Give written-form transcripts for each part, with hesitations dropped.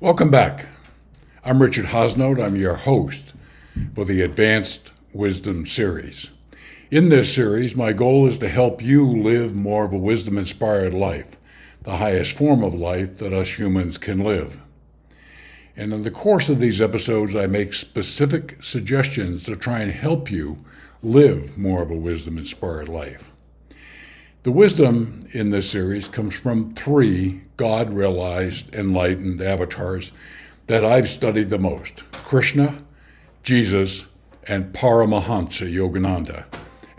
Welcome back. I'm Richard HAASNOOT. I'm your host for the Advanced Wisdom series. In this series, my goal is to help you live more of a wisdom-inspired life, the highest form of life that us humans can live. And in the course of these episodes, I make specific suggestions to try and help you live more of a wisdom-inspired life. The wisdom in this series comes from three God-realized, enlightened avatars that I've studied the most: Krishna, Jesus, and Paramahansa Yogananda.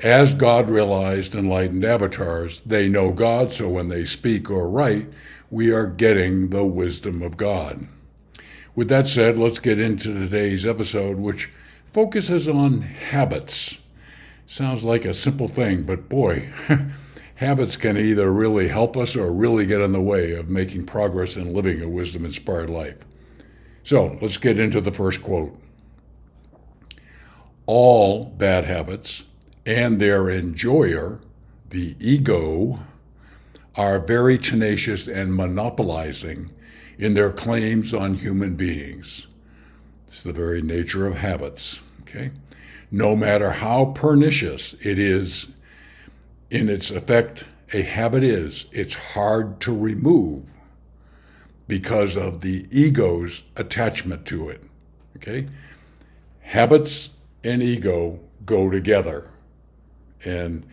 As God-realized, enlightened avatars, they know God, so when they speak or write, we are getting the wisdom of God. With that said, let's get into today's episode, which focuses on habits. Sounds like a simple thing, but boy, habits can either really help us or really get in the way of making progress and living a wisdom-inspired life. So let's get into the first quote. All bad habits and their enjoyer, the ego, are very tenacious and monopolizing in their claims on human beings. It's the very nature of habits, okay? No matter how pernicious it is in its effect, a habit is, it's hard to remove because of the ego's attachment to it, okay? Habits and ego go together. And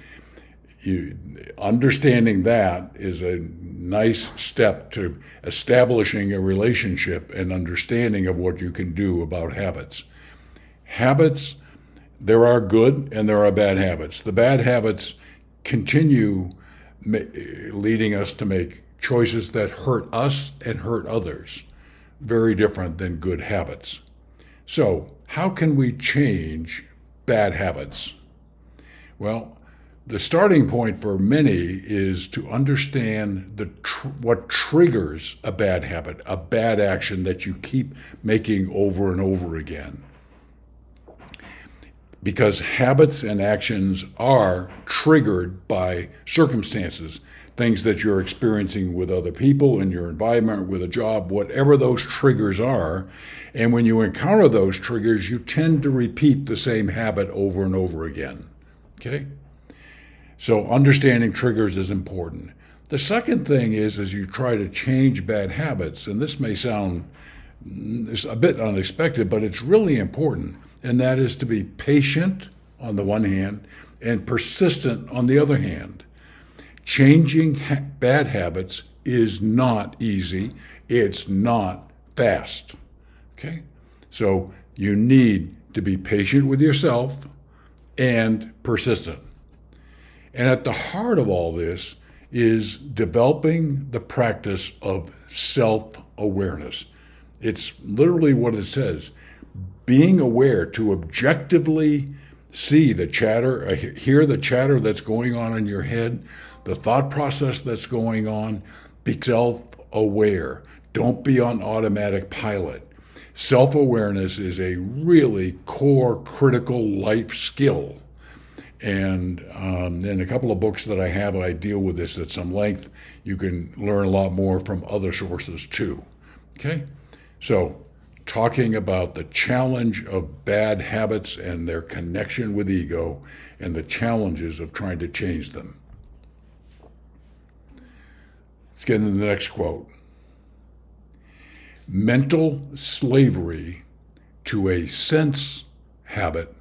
understanding that is a nice step to establishing a relationship and understanding of what you can do about habits. Habits, there are good and there are bad habits. The bad habits continue leading us to make choices that hurt us and hurt others. Very different than good habits. So, how can we change bad habits? Well, the starting point for many is to understand what triggers a bad habit, a bad action that you keep making over and over again. Because habits and actions are triggered by circumstances, things that you're experiencing with other people, in your environment, with a job, whatever those triggers are. And when you encounter those triggers, you tend to repeat the same habit over and over again. Okay? So understanding triggers is important. The second thing is, as you try to change bad habits, and this may sound a bit unexpected, but it's really important, and that is to be patient on the one hand and persistent on the other hand. Changing bad habits is not easy. It's not fast. Okay? So you need to be patient with yourself and persistent. And at the heart of all this is developing the practice of self-awareness. It's literally what it says. Being aware to objectively see the chatter, hear the chatter that's going on in your head, the thought process that's going on. Be self-aware. Don't be on automatic pilot. Self-awareness is a really core, critical life skill. And in a couple of books that I have, I deal with this at some length. You can learn a lot more from other sources too. Okay? So, talking about the challenge of bad habits and their connection with ego and the challenges of trying to change them. Let's get into the next quote. Mental slavery to a sense habit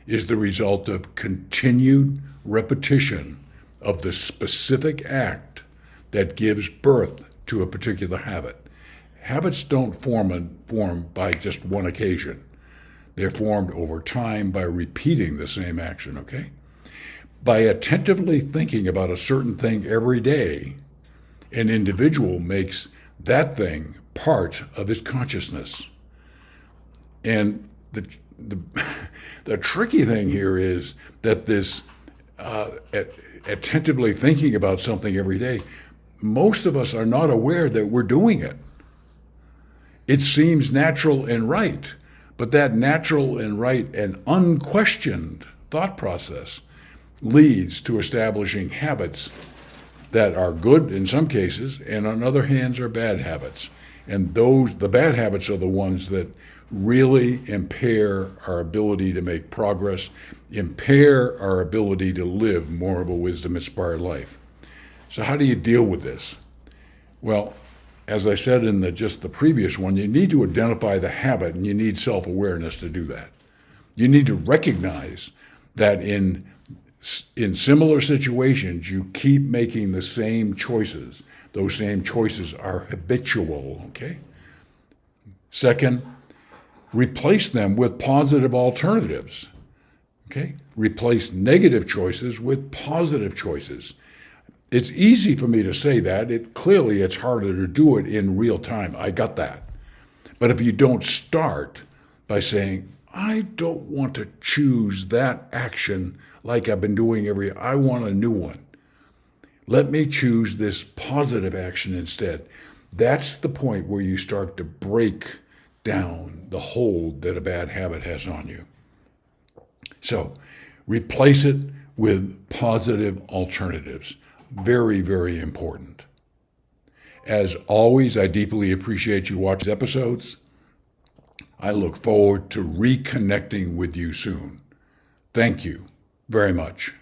is the result of continued repetition of the specific act that gives birth to a particular habit. Habits don't form by just one occasion. They're formed over time by repeating the same action, okay? By attentively thinking about a certain thing every day, an individual makes that thing part of his consciousness. And the tricky thing here is that this attentively thinking about something every day, most of us are not aware that we're doing it. It seems natural and right, but that natural and right and unquestioned thought process leads to establishing habits that are good in some cases and on other hands are bad habits. And the bad habits are the ones that really impair our ability to make progress, impair our ability to live more of a wisdom-inspired life. So how do you deal with this? Well, as I said in just the previous one, you need to identify the habit, and you need self-awareness to do that. You need to recognize that in similar situations, you keep making the same choices. Those same choices are habitual, okay? Second, replace them with positive alternatives, okay? Replace negative choices with positive choices. It's easy for me to say that. Clearly, it's harder to do it in real time. I got that. But if you don't start by saying, I don't want to choose that action like I've been doing I want a new one. Let me choose this positive action instead. That's the point where you start to break down the hold that a bad habit has on you. So, replace it with positive alternatives. Very, very important. As always, I deeply appreciate you watching episodes. I look forward to reconnecting with you soon. Thank you very much.